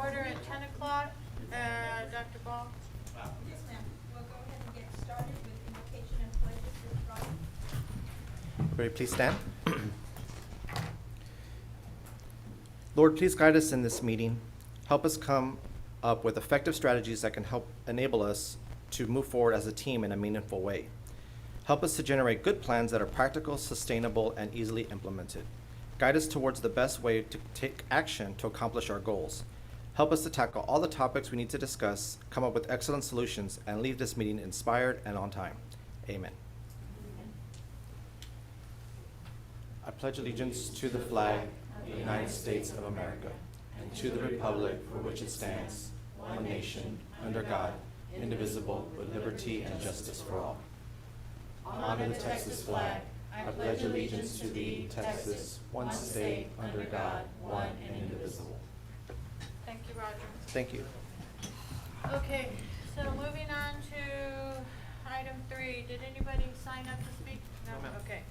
order at 10 o'clock. Dr. Ball? Yes, ma'am. We'll go ahead and get started with invocation and pledges with Robin. Everybody please stand. Lord, please guide us in this meeting. Help us come up with effective strategies that can help enable us to move forward as a team in a meaningful way. Help us to generate good plans that are practical, sustainable, and easily implemented. Guide us towards the best way to take action to accomplish our goals. Help us to tackle all the topics we need to discuss, come up with excellent solutions, and leave this meeting inspired and on time. Amen. I pledge allegiance to the flag of the United States of America and to the republic for which it stands, one nation, under God, indivisible, with liberty and justice for all. Honor the Texas flag. I pledge allegiance to thee, Texas, one state, under God, one and indivisible. Thank you, Roger. Thank you. Okay, so moving on to item 3. Did anybody sign up to speak? No, ma'am. Okay.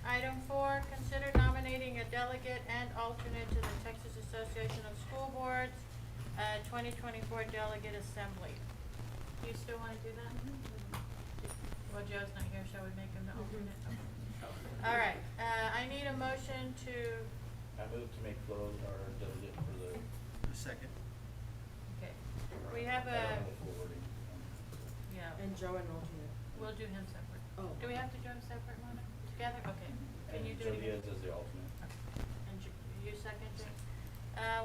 Item 4, consider nominating a delegate and alternate to the Texas Association of School Boards 2024 Delegate Assembly. Do you still want to do that? Well, Joe's not here, shall we make him the alternate? Okay. All right, I need a motion to, I move to make Flo our delegate for the. Second. okay, we have I don't a, know the full wording. yeah, And Joe and alternate. we'll do him separate. Oh. Do we have to do them separate, Mona? Together? Okay. Can you do Joe it? Diaz as the alternate. And you second it?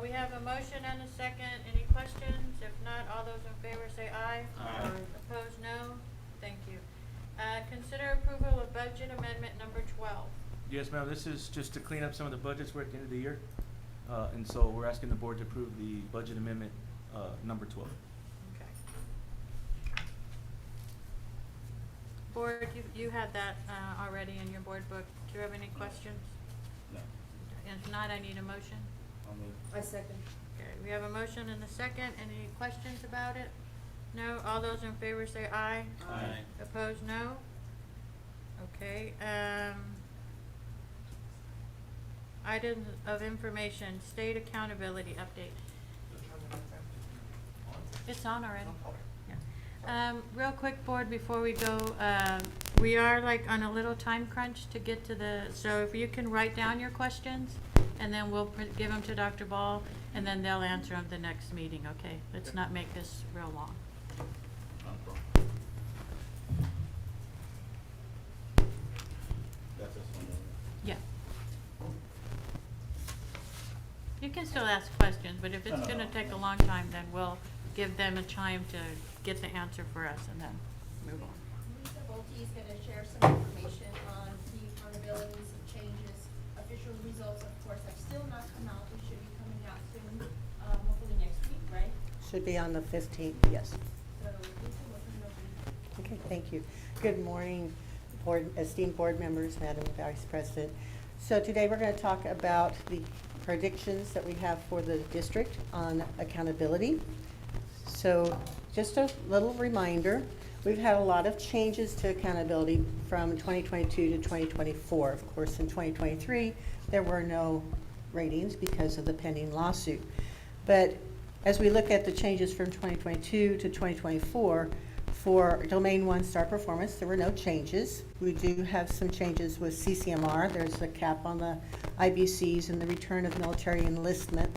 We have a motion and a second. Any questions? If not, all those in favor say aye. Aye. Opposed, no. Thank you. Consider approval of budget amendment number 12. Yes, ma'am, this is just to clean up some of the budgets we're at the end of the year. And so we're asking the board to approve the budget amendment, number 12. Okay. Board, you had that already in your board book. Do you have any questions? No. If not, I need a motion. I'll move. I second. Okay, we have a motion and a second. Any questions about it? No? All those in favor say aye. Aye. Opposed, no? Okay, items of information, state accountability update. It's on already. Yeah. Real quick, board, before we go, we are like on a little time crunch to get to the, so if you can write down your questions, and then we'll give them to Dr. Ball, and then they'll answer them the next meeting, okay? Let's not make this real long. That's this one, though. Yeah. You can still ask questions, but if it's gonna take a long time, then we'll give them a time to get the answer for us and then move on. Lisa Bolte is going to share some information on the accountability, some changes. Official results, of course, have still not come out. They should be coming out soon, hopefully next week, right? Should be on the 15th, yes. So Lisa, we'll turn it over to you. Okay, thank you. Good morning, esteemed board members, Madam Vice President. So today we're going to talk about the predictions that we have for the district on accountability. So just a little reminder, we've had a lot of changes to accountability from 2022 to 2024. Of course, in 2023, there were no ratings because of the pending lawsuit. But as we look at the changes from 2022 to 2024, for Domain 1 star performance, there were no changes. We do have some changes with CCMR. There's a cap on the IBCs and the return of military enlistment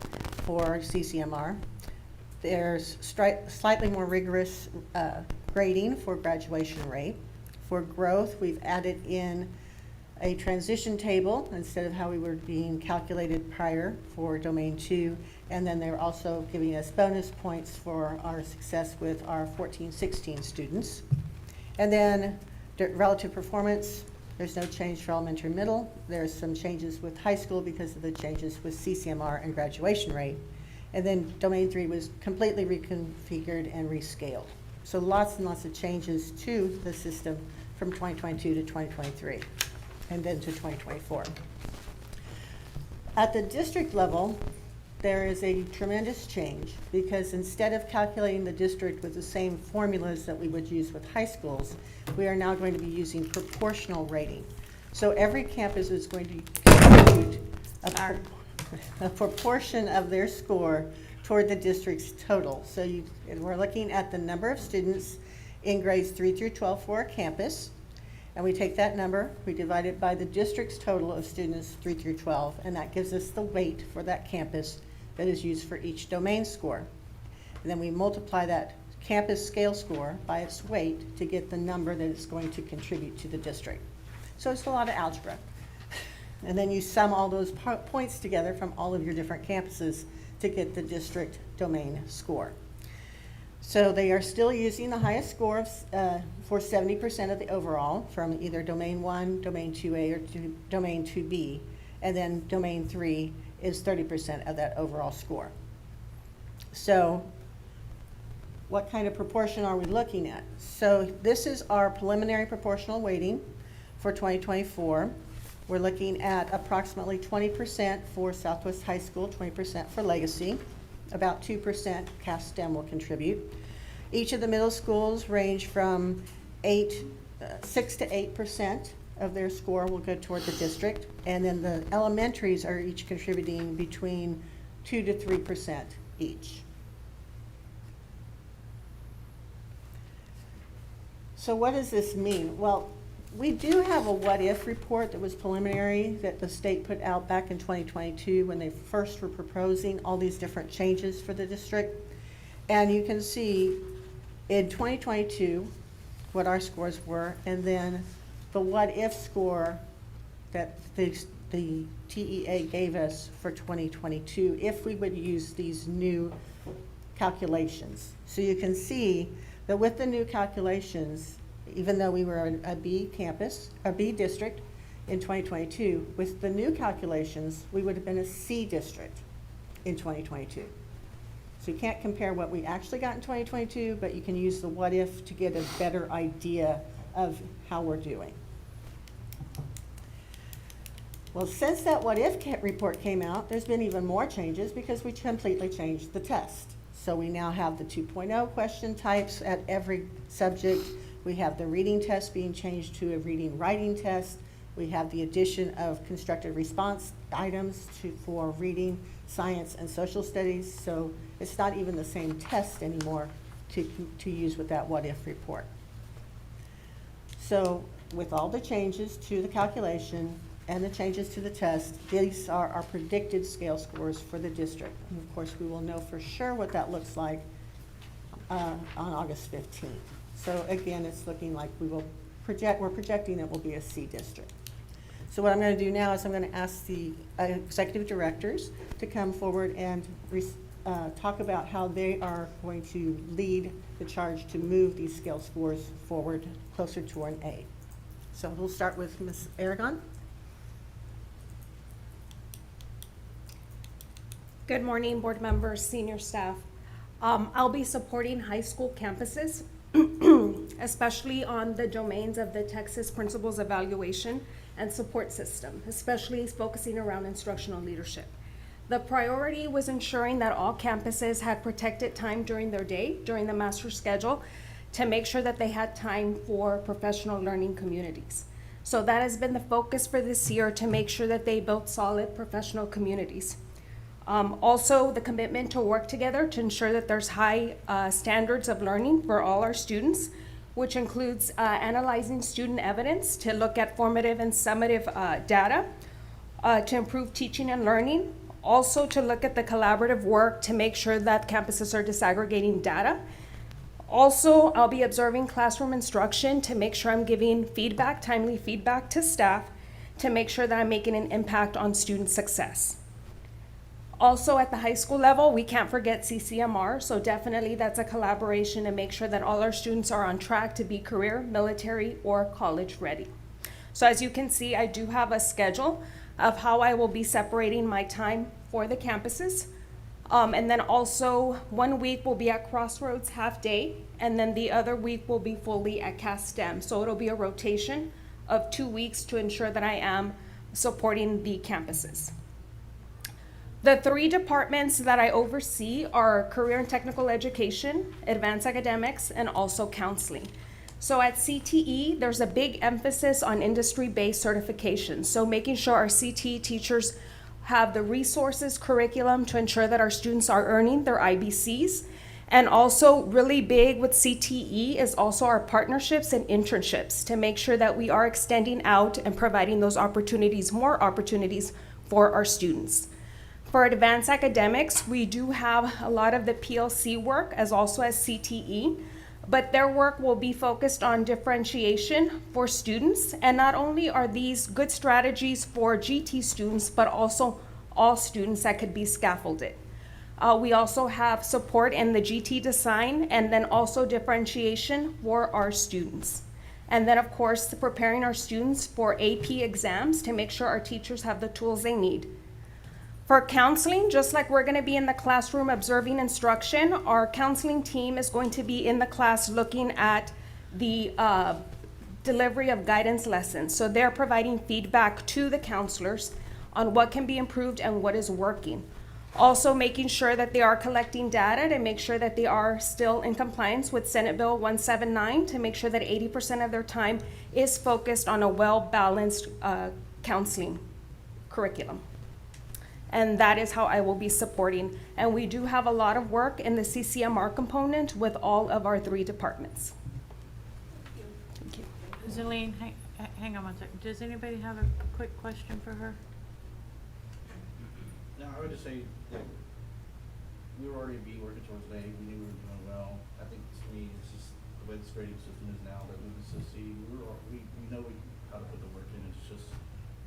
for CCMR. There's slightly more rigorous grading for graduation rate. For growth, we've added in a transition table instead of how we were being calculated prior for Domain 2. And then they're also giving us bonus points for our success with our 14-16 students. And then relative performance, there's no change for elementary and middle. There's some changes with high school because of the changes with CCMR and graduation rate. And then Domain 3 was completely reconfigured and rescaled. So lots and lots of changes to the system from 2022 to 2023 and then to 2024. At the district level, there is a tremendous change because instead of calculating the district with the same formulas that we would use with high schools, we are now going to be using proportional rating. So every campus is going to contribute a proportion of their score toward the district's total. So and we're looking at the number of students in grades 3 through 12 for our campus. And we take that number, we divide it by the district's total of students 3 through 12, and that gives us the weight for that campus that is used for each domain score. And then we multiply that campus scale score by its weight to get the number that it's going to contribute to the district. So it's a lot of algebra. And then you sum all those points together from all of your different campuses to get the district domain score. So they are still using the highest score for 70% of the overall from either domain 1, domain 2A, or domain 2B, and then domain 3 is 30% of that overall score. So what kind of proportion are we looking at? So this is our preliminary proportional weighting for 2024. We're looking at approximately 20% for Southwest High School, 20% for Legacy. About 2% Cass STEM will contribute. Each of the middle schools range from 6 to 8% of their score will go toward the district. And then the elementaries are each contributing between 2 to 3% each. So what does this mean? Well, we do have a what-if report that was preliminary that the state put out back in 2022 when they first were proposing all these different changes for the district. And you can see in 2022 what our scores were, and then the what-if score that the TEA gave us for 2022 if we would use these new calculations. So you can see that with the new calculations, even though we were a B campus, a B district in 2022, with the new calculations, we would have been a C district in 2022. So you can't compare what we actually got in 2022, but you can use the what if to get a better idea of how we're doing. Well, since that what if report came out, there's been even more changes because we completely changed the test. So we now have the 2.0 question types at every subject. We have the reading test being changed to a reading writing test. We have the addition of constructed response items for reading, science, and social studies. So it's not even the same test anymore to use with that what if report. So with all the changes to the calculation and the changes to the test, these are our predicted scale scores for the district. And of course, we will know for sure what that looks like on August 15th. So again, it's looking like we're projecting it will be a C district. So what I'm going to do now is I'm going to ask the executive directors to come forward and talk about how they are going to lead the charge to move these scale scores forward closer to an A. So we'll start with Ms. Aragon. Good morning, board members, senior staff. I'll be supporting high school campuses, especially on the domains of the Texas Principals Evaluation and Support System, especially focusing around instructional leadership. The priority was ensuring that all campuses had protected time during their day, during the master schedule, to make sure that they had time for professional learning communities. So that has been the focus for this year, to make sure that they built solid professional communities. Also, the commitment to work together to ensure that there's high standards of learning for all our students, which includes analyzing student evidence to look at formative and summative data to improve teaching and learning. Also to look at the collaborative work to make sure that campuses are disaggregating data. Also, I'll be observing classroom instruction to make sure I'm giving feedback, timely feedback to staff to make sure that I'm making an impact on student success. Also at the high school level, we can't forget CCMR, so definitely that's a collaboration to make sure that all our students are on track to be career, military, or college ready. So as you can see, I do have a schedule of how I will be separating my time for the campuses. And then also 1 week will be at Crossroads half day, and then the other week will be fully at Cass STEM. So it'll be a rotation of 2 weeks to ensure that I am supporting the campuses. The 3 departments that I oversee are career and technical education, advanced academics, and also counseling. So at CTE, there's a big emphasis on industry-based certification. So making sure our CTE teachers have the resources, curriculum to ensure that our students are earning their IBCs. And also really big with CTE is also our partnerships and internships to make sure that we are extending out and providing those opportunities, more opportunities for our students. For advanced academics, we do have a lot of the PLC work as also as CTE, but their work will be focused on differentiation for students. And not only are these good strategies for GT students, but also all students that could be scaffolded. We also have support in the GT design and then also differentiation for our students. And then of course, preparing our students for AP exams to make sure our teachers have the tools they need. For counseling, just like we're gonna be in the classroom observing instruction, our counseling team is going to be in the class looking at the delivery of guidance lessons. So they're providing feedback to the counselors on what can be improved and what is working. Also making sure that they are collecting data to make sure that they are still in compliance with Senate Bill 179 to make sure that 80% of their time is focused on a well-balanced counseling curriculum. And that is how I will be supporting. And we do have a lot of work in the CCMR component with all of our 3 departments. Thank you. Zelene, hang on one second. Does anybody have a quick question for her? No, I would just say, like, we were already working towards May, we knew we were doing well. I think to me, it's just the way this grading system is now that we can still see, we know how to put the work in, it's just,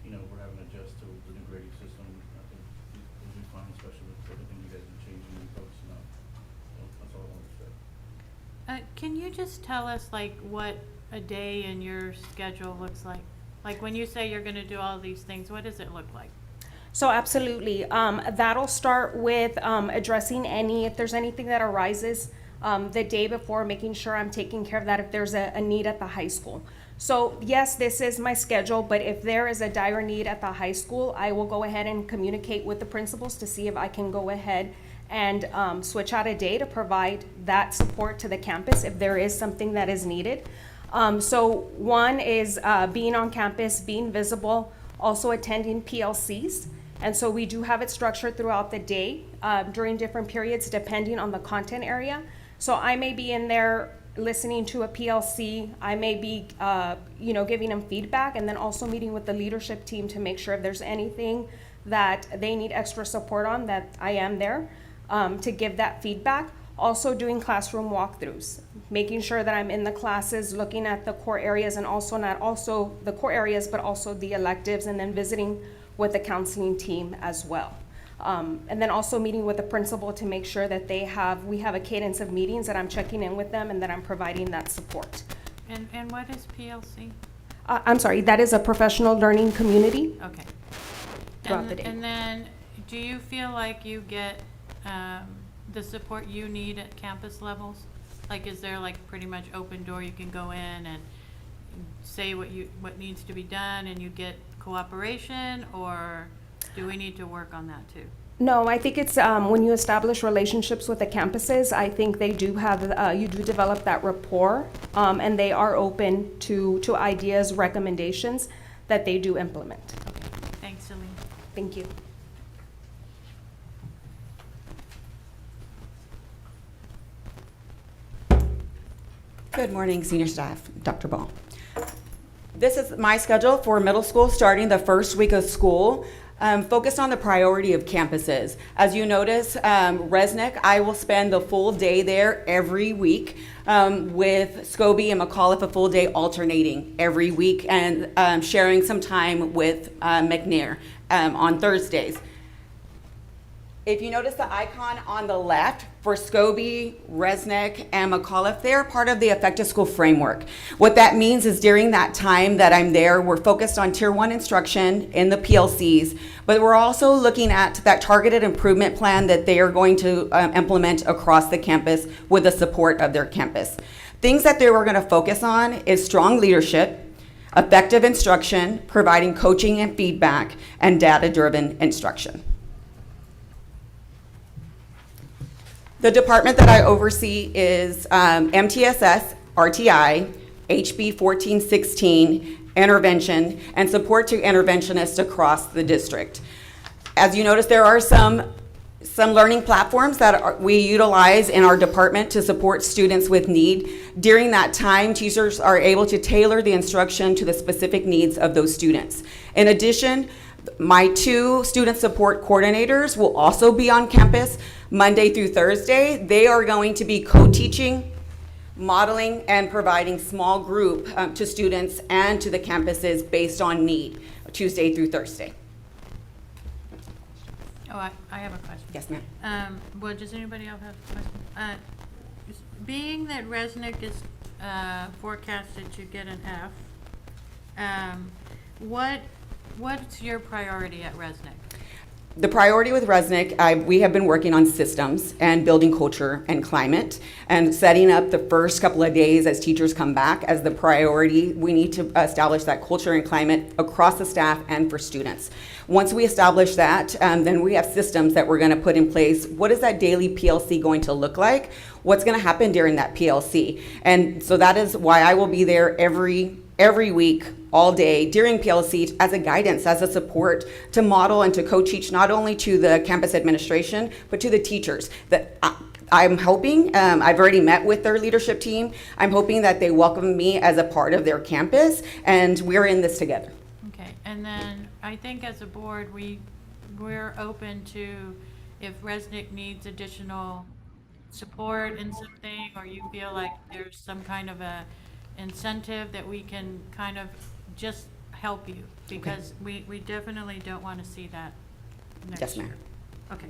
you know, we're having to adjust to the new grading system. I think we'll be fine, especially with everything you guys are changing and focusing on. So that's all I wanted to say. Can you just tell us like what a day in your schedule looks like? Like when you say you're gonna do all these things, what does it look like? So absolutely, that'll start with addressing if there's anything that arises the day before, making sure I'm taking care of that if there's a need at the high school. So yes, this is my schedule, but if there is a dire need at the high school, I will go ahead and communicate with the principals to see if I can go ahead and switch out a day to provide that support to the campus if there is something that is needed. So one is being on campus, being visible, also attending PLCs. And so we do have it structured throughout the day during different periods depending on the content area. So I may be in there listening to a PLC. I may be giving them feedback and then also meeting with the leadership team to make sure if there's anything that they need extra support on, that I am there to give that feedback. Also doing classroom walkthroughs, making sure that I'm in the classes, looking at the core areas and also not also the core areas, but also the electives, and then visiting with the counseling team as well. And then also meeting with the principal to make sure that we have a cadence of meetings that I'm checking in with them and that I'm providing that support. And what is PLC? I'm sorry, that is a professional learning community. Okay. Throughout the day. And then, do you feel like you get the support you need at campus levels? Like, is there like pretty much open door, you can go in and say what needs to be done and you get cooperation, or do we need to work on that too? No, I think it's when you establish relationships with the campuses, I think they do have, you do develop that rapport, and they are open to ideas, recommendations that they do implement. Okay, thanks, Celine. Thank you. Good morning, senior staff, Dr. Ball. This is my schedule for middle school starting the first week of school, focused on the priority of campuses. As you notice, Resnick, I will spend the full day there every week, with Scobie and McAuliffe a full day alternating every week, and sharing some time with McNair on Thursdays. If you notice the icon on the left for Scobie, Resnick, and McAuliffe, they're part of the Effective School Framework. What that means is during that time that I'm there, we're focused on Tier 1 instruction in the PLCs, but we're also looking at that targeted improvement plan that they are going to implement across the campus with the support of their campus. Things that they were going to focus on is strong leadership, effective instruction, providing coaching and feedback, and data-driven instruction. The department that I oversee is MTSS, RTI, HB 1416, intervention, and support to interventionists across the district. As you notice, there are some learning platforms that we utilize in our department to support students with need. During that time, teachers are able to tailor the instruction to the specific needs of those students. In addition, my 2 student support coordinators will also be on campus Monday through Thursday. They are going to be co-teaching, modeling, and providing small group to students and to the campuses based on need, Tuesday through Thursday. Oh, I have a question. Yes, ma'am. Well, does anybody else have a question? Being that Resnick is, forecasted to get an F, what's your priority at Resnick? The priority with Resnick, we have been working on systems and building culture and climate and setting up the first couple of days as teachers come back as the priority. We need to establish that culture and climate across the staff and for students. Once we establish that, then we have systems that we're going to put in place. What is that daily PLC going to look like? What's going to happen during that PLC? And so that is why I will be there every week, all day, during PLC as a guidance, as a support to model and to co-teach not only to the campus administration, but to the teachers. That I'm hoping, I've already met with their leadership team, I'm hoping that they welcome me as a part of their campus, and we're in this together. Okay, and then I think as a board, we're open to if Resnick needs additional support in something, or you feel like there's some kind of a incentive that we can kind of just help you, because we definitely don't want to see that next Yes, year. ma'am. Okay.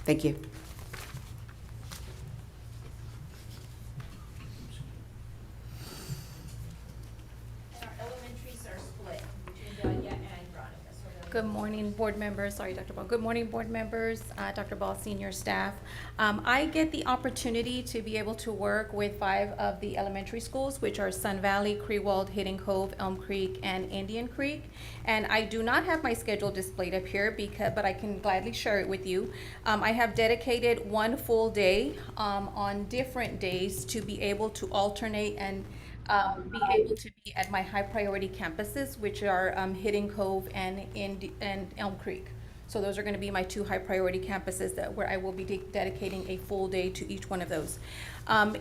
Thank you. And our elementaries are split between Delia and Veronica. So they're- Good morning, board members. Sorry, Dr. Ball. Good morning, board members, Dr. Ball, senior staff. I get the opportunity to be able to work with 5 of the elementary schools, which are Sun Valley, Crewald, Hidden Cove, Elm Creek, and Indian Creek. And I do not have my schedule displayed up here but I can gladly share it with you. I have dedicated 1 full day on different days to be able to alternate and be able to be at my high priority campuses, which are Hidden Cove and Elm Creek. So those are going to be my 2 high priority campuses where I will be dedicating a full day to each one of those.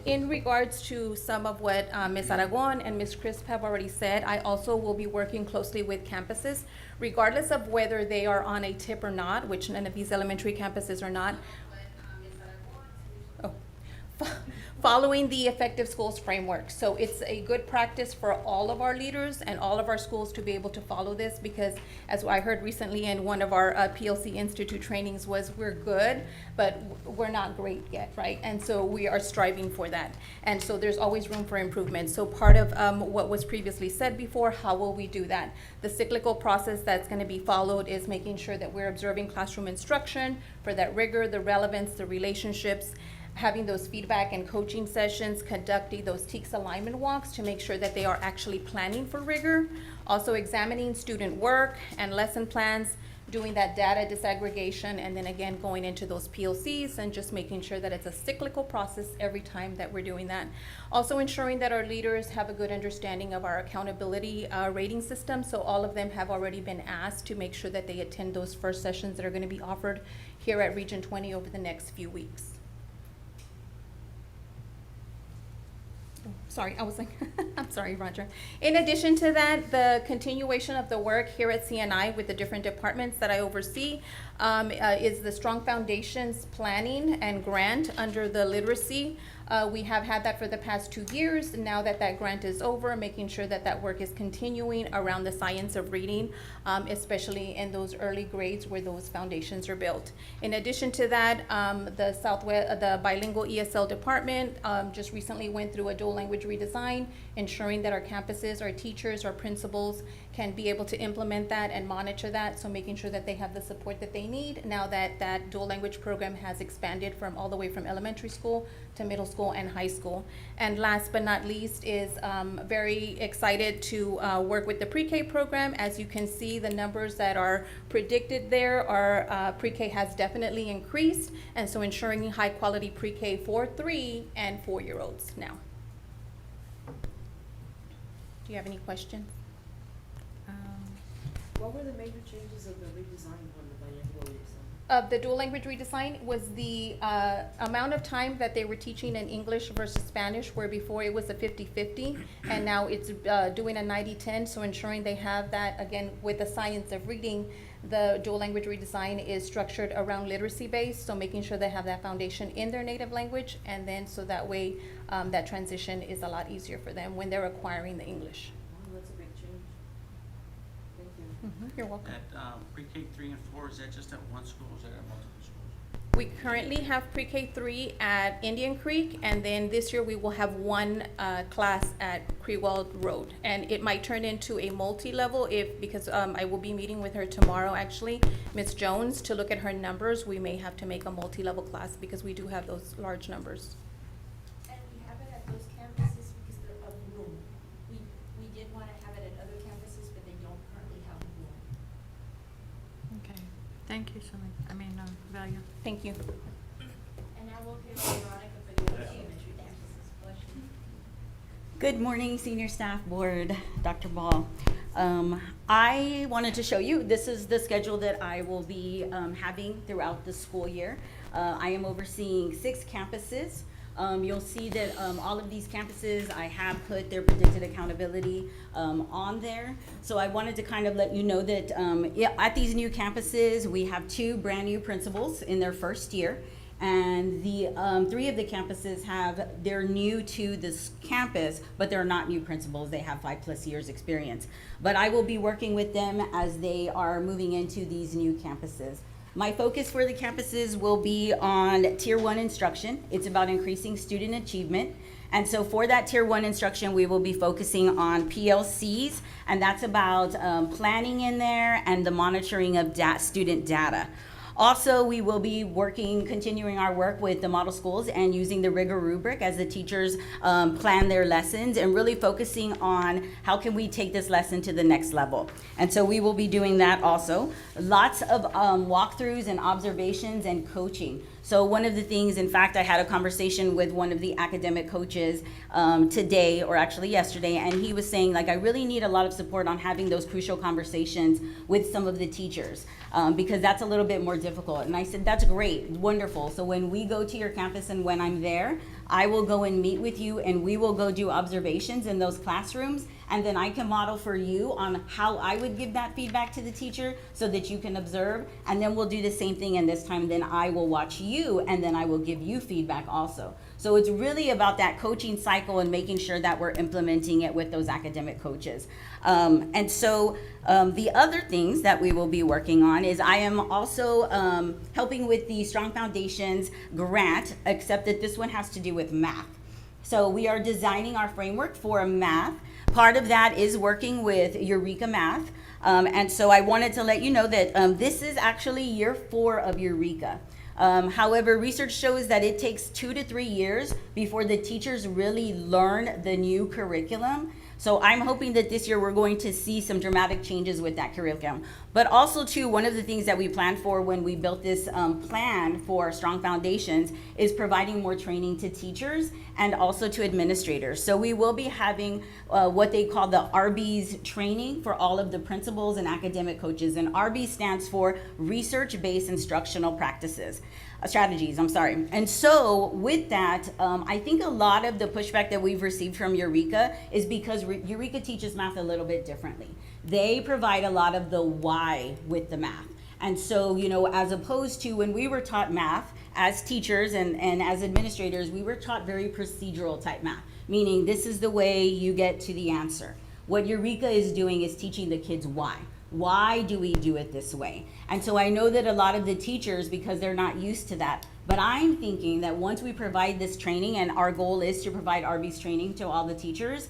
In regards to some of what Ms. Aragon and Ms. Crisp have already said, I also will be working closely with campuses, regardless of whether they are on a tip or not, which none of these elementary campuses are not. Following the Effective Schools framework. So it's a good practice for all of our leaders and all of our schools to be able to follow this, because as I heard recently in one of our PLC Institute trainings was we're good, but we're not great yet, right? And so we are striving for that. And so there's always room for improvement. So part of what was previously said before, how will we do that? The cyclical process that's going to be followed is making sure that we're observing classroom instruction for that rigor, the relevance, the relationships, having those feedback and coaching sessions, conducting those TEKS alignment walks to make sure that they are actually planning for rigor, also examining student work and lesson plans, doing that data disaggregation, and then again going into those PLCs and just making sure that it's a cyclical process every time that we're doing that. Also ensuring that our leaders have a good understanding of our accountability rating system, so all of them have already been asked to make sure that they attend those first sessions that are going to be offered here at Region 20 over the next few weeks. Sorry, I was like, I'm sorry, Roger. In addition to that, the continuation of the work here at CNI with the different departments that I oversee is the Strong Foundations Planning and Grant under the literacy. We have had that for the past 2 years. Now that that grant is over, making sure that that work is continuing around the science of reading, especially in those early grades where those foundations are built. In addition to that, the bilingual ESL department just recently went through a dual language redesign, ensuring that our campuses, our teachers, our principals can be able to implement that and monitor that, so making sure that they have the support that they need now that that dual language program has expanded from all the way from elementary school to middle school and high school. And last but not least is very excited to work with the pre-K program. As you can see, the numbers that are predicted there are pre-K has definitely increased, and so ensuring high quality pre-K for 3 and 4-year-olds now. Do you have any questions? What were the major changes of the redesign on the bilingual redesign? The dual language redesign was the amount of time that they were teaching in English versus Spanish, where before it was a 50-50, and now it's doing a 90-10, so ensuring they have that, again, with the science of reading. The dual language redesign is structured around literacy based, so making sure they have that foundation in their native language, and then so that way that transition is a lot easier for them when they're acquiring the English. Oh, that's a big change. Thank you. You're welcome. At pre-K 3 and 4, is that just at one school or is that at multiple schools? We currently have pre-K 3 at Indian Creek, and then this year we will have one class at Crewell Road. And it might turn into a multi-level because I will be meeting with her tomorrow, actually, Ms. Jones, to look at her numbers. We may have to make a multi-level class because we do have those large numbers. And we have it at those campuses because they're of room. We did want to have it at other campuses, but they don't currently have room. Okay, thank you, Velia. Thank you. And now we'll hear from Veronica for the elementary campuses. Question? Good morning, senior staff, board, Dr. Ball. I wanted to show you, this is the schedule that I will be having throughout the school year. I am overseeing 6 campuses. You'll see that all of these campuses, I have put their predicted accountability on there. So I wanted to kind of let you know that at these new campuses, we have 2 brand new principals in their first year. And the 3 of the campuses they're new to this campus, but they're not new principals. They have 5+ years experience. But I will be working with them as they are moving into these new campuses. My focus for the campuses will be on Tier 1 instruction. It's about increasing student achievement. And so for that Tier 1 instruction, we will be focusing on PLCs, and that's about planning in there and the monitoring of student data. Also, we will be continuing our work with the model schools and using the rigor rubric as the teachers plan their lessons and really focusing on how can we take this lesson to the next level. And so we will be doing that also. Lots of walkthroughs and observations and coaching. So one of the things, in fact, I had a conversation with one of the academic coaches today, or actually yesterday, and he was saying, like, I really need a lot of support on having those crucial conversations with some of the teachers because that's a little bit more difficult. And I said, that's great, wonderful. So when we go to your campus and when I'm there, I will go and meet with you and we will go do observations in those classrooms, and then I can model for you on how I would give that feedback to the teacher so that you can observe, and then we'll do the same thing, and this time then I will watch you and then I will give you feedback also. So it's really about that coaching cycle and making sure that we're implementing it with those academic coaches. And so the other things that we will be working on is I am also helping with the Strong Foundations grant, except that this one has to do with math. So we are designing our framework for math. Part of that is working with Eureka Math. And so I wanted to let you know that this is actually year 4 of Eureka. However, research shows that it takes 2 to 3 years before the teachers really learn the new curriculum. So I'm hoping that this year we're going to see some dramatic changes with that curriculum. But also too, one of the things that we planned for when we built this plan for Strong Foundations is providing more training to teachers and also to administrators. So we will be having what they call the RBs training for all of the principals and academic coaches. And RB stands for Research-Based Instructional Practices. Strategies, I'm sorry. And so with that, I think a lot of the pushback that we've received from Eureka is because Eureka teaches math a little bit differently. They provide a lot of the why with the math. And so, you know, as opposed to when we were taught math as teachers and as administrators, we were taught very procedural type math, meaning this is the way you get to the answer. What Eureka is doing is teaching the kids why. Why do we do it this way? And so I know that a lot of the teachers, because they're not used to that, but I'm thinking that once we provide this training, and our goal is to provide RB's training to all the teachers,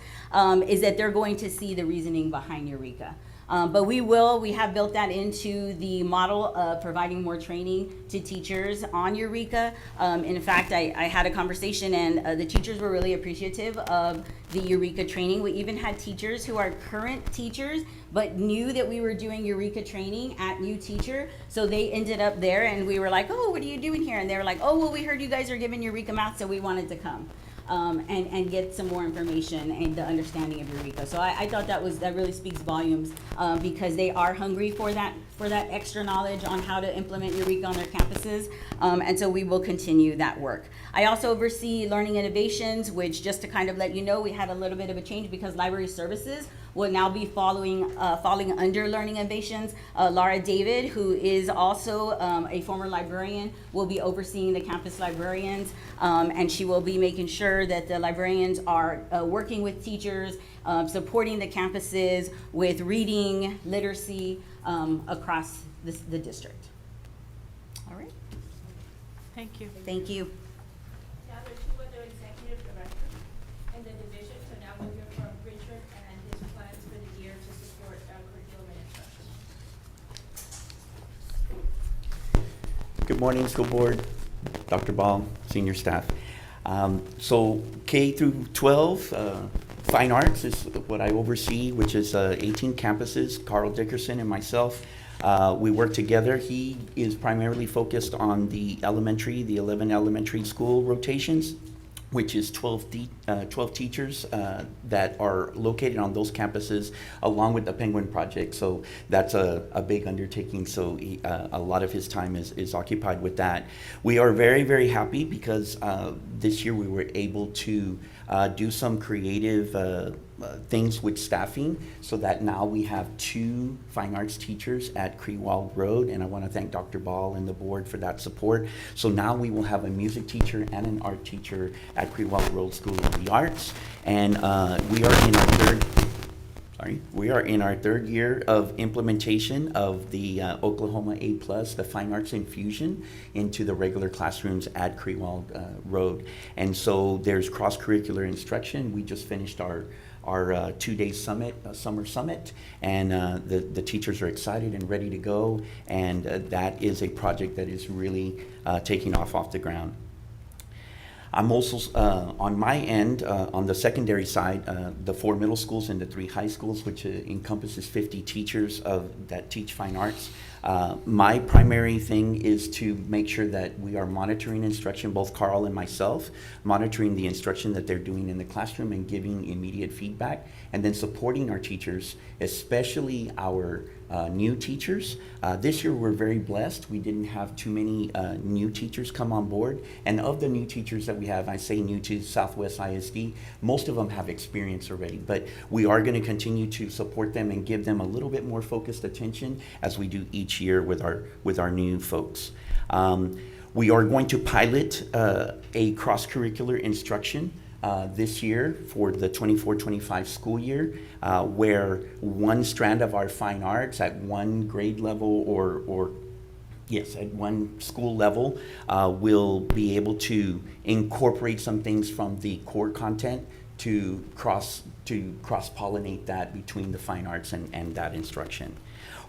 is that they're going to see the reasoning behind Eureka. But we have built that into the model of providing more training to teachers on Eureka. In fact, I had a conversation and the teachers were really appreciative of the Eureka training. We even had teachers who are current teachers but knew that we were doing Eureka training at New Teacher. So they ended up there and we were like, oh, what are you doing here? And they were like, oh, well, we heard you guys are giving Eureka Math, so we wanted to come. and get some more information and the understanding of Eureka. So I thought that really speaks volumes, because they are hungry for that extra knowledge on how to implement Eureka on their campuses, and so we will continue that work. I also oversee Learning Innovations, which, just to kind of let you know, we had a little bit of a change because Library Services will now be falling under Learning Innovations. Laura David, who is also a former librarian, will be overseeing the campus librarians, and she will be making sure that the librarians are working with teachers, supporting the campuses with reading, literacy, across the district. All right, Thank you. thank you. Now there are two other executive directors in the division, so now we'll hear from Richard and his plans for the year to support curriculum and instruction. Good morning, school board, Dr. Ball, senior staff. So K through 12, Fine Arts is what I oversee, which is 18 campuses. Carl Dickerson and myself, we work together. He is primarily focused on the 11 elementary school rotations, which is 12 teachers that are located on those campuses, along with the Penguin Project. So that's a big undertaking. So a lot of his time is occupied with that. We are very, very happy because this year we were able to do some creative things with staffing, so that now we have 2 fine arts teachers at Creewald Road, and I want to thank Dr. Ball and the board for that support. So now we will have a music teacher and an art teacher at Creewald Road School of the Arts, and we are in our third year of implementation of the Oklahoma A+, the Fine Arts Infusion, into the regular classrooms at Creewald Road. And so there's cross-curricular instruction. We just finished our 2-day summit, summer summit, and the teachers are excited and ready to go, and that is a project that is really taking off the ground. I'm also, on my end, on the secondary side, the 4 middle schools and the 3 high schools, which encompasses 50 teachers that teach fine arts. My primary thing is to make sure that we are monitoring instruction, both Carl and myself, monitoring the instruction that they're doing in the classroom and giving immediate feedback, and then supporting our teachers, especially our new teachers. This year we're very blessed. We didn't have too many new teachers come on board, and of the new teachers that we have, I say new to Southwest ISD, most of them have experience already, but we are going to continue to support them and give them a little bit more focused attention as we do each year with our new folks. We are going to pilot a cross-curricular instruction this year for the 24-25 school year, where one strand of our fine arts at one grade level at one school level will be able to incorporate some things from the core content to cross-pollinate that between the fine arts and that instruction.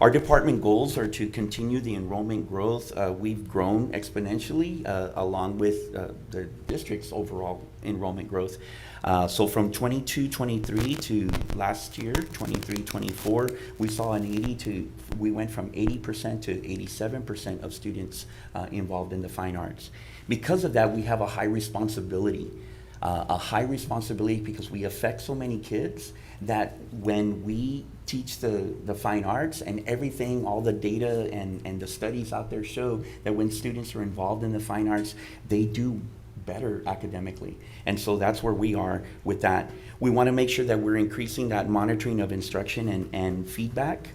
Our department goals are to continue the enrollment growth. We've grown exponentially along with the district's overall enrollment growth. So from 22-23 to last year, 23-24, we went from 80% to 87% of students involved in the fine arts. Because of that, we have a high responsibility because we affect so many kids that when we teach the fine arts and everything, all the data and the studies out there show that when students are involved in the fine arts, they do better academically. And so that's where we are with that. We want to make sure that we're increasing that monitoring of instruction and feedback.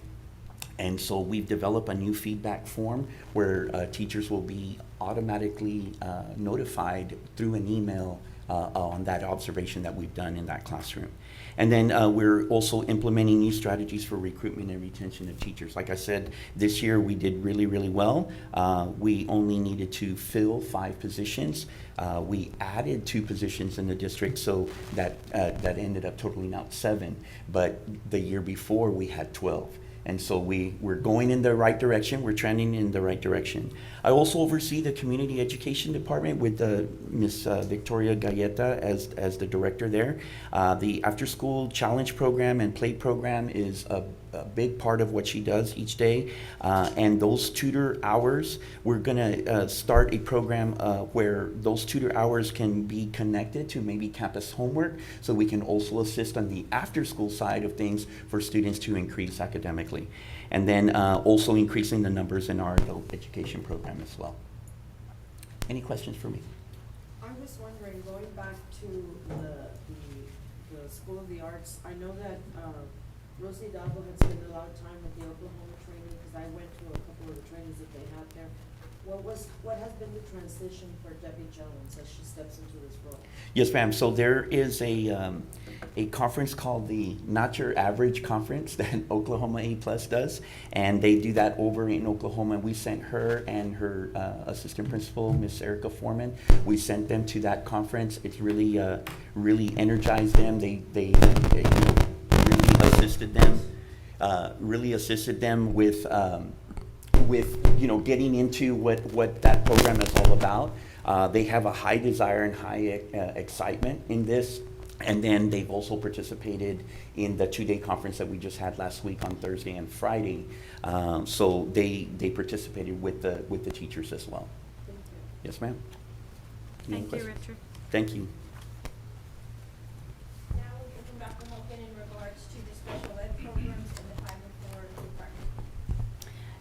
And so we've developed a new feedback form where teachers will be automatically notified through an email on that observation that we've done in that classroom. And then we're also implementing new strategies for recruitment and retention of teachers. Like I said, this year we did really, really well. We only needed to fill 5 positions. We added 2 positions in the district, so that ended up totaling out 7. But the year before we had 12. And so we're going in the right direction. We're trending in the right direction. I also oversee the community education department with Miss Victoria Galleta as the director there. The after-school challenge program and play program is a a big part of what she does each day. And those tutor hours, we're gonna start a program where those tutor hours can be connected to maybe campus homework, so we can also assist on the after-school side of things for students to increase academically. And then also increasing the numbers in our adult education program as well. Any questions for me? I was wondering, going back to the School of the Arts, I know that Rosie Hidalgo had spent a lot of time at the Oklahoma training, because I went to a couple of the trainings that they had there. What has been the transition for Debbie Jones as she steps into this role? Yes, ma'am. So there is a conference called the Not Your Average Conference that Oklahoma A+ does, and they do that over in Oklahoma. We sent her and her assistant principal, Miss Erica Foreman. We sent them to that conference. It's really really energized them. They really assisted them with getting into what that program is all about. They have a high desire and high excitement in this. And then they've also participated in the 2-day conference that we just had last week on Thursday and Friday. So they participated with the teachers as well. Thank you. Yes, ma'am. Any Thank you, questions? Richard. Thank you. Now we can come back and look in regards to the special ed programs and the 504 department.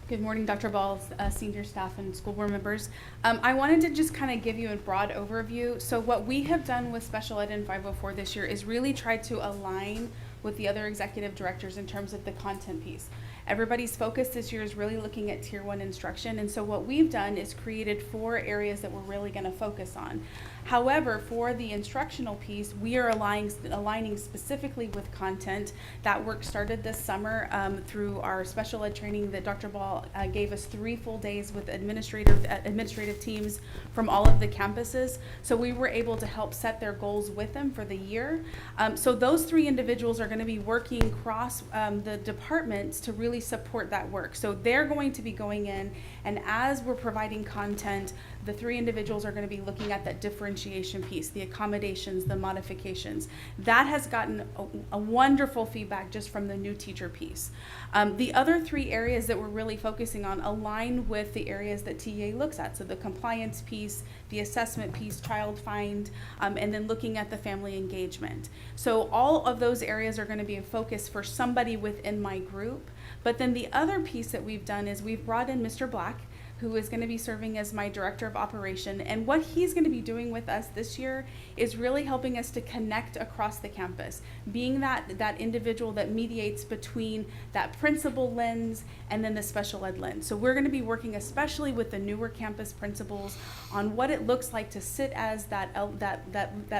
Good morning, Dr. Ball, senior staff and school board members. I wanted to just kind of give you a broad overview. So what we have done with special ed in 504 this year is really try to align with the other executive directors in terms of the content piece. Everybody's focus this year is really looking at Tier 1 instruction, and so what we've done is created 4 areas that we're really going to focus on. However, for the instructional piece, we are aligning specifically with content. That work started this summer through our special ed training that Dr. Ball gave us 3 full days with administrative teams from all of the campuses. So we were able to help set their goals with them for the year. So those 3 individuals are going to be working across the departments to really support that work. So they're going to be going in, and as we're providing content, the 3 individuals are going to be looking at that differentiation piece, the accommodations, the modifications. That has gotten a wonderful feedback just from the new teacher piece. The other 3 areas that we're really focusing on align with the areas that TA looks at. So the compliance piece, the assessment piece, child find, and then looking at the family engagement. So all of those areas are going to be a focus for somebody within my group. But then the other piece that we've done is we've brought in Mr. Black, who is going to be serving as my director of operation. And what he's going to be doing with us this year is really helping us to connect across the campus, being that individual that mediates between that principal lens and then the special ed lens. So we're going to be working especially with the newer campus principals on what it looks like to sit as that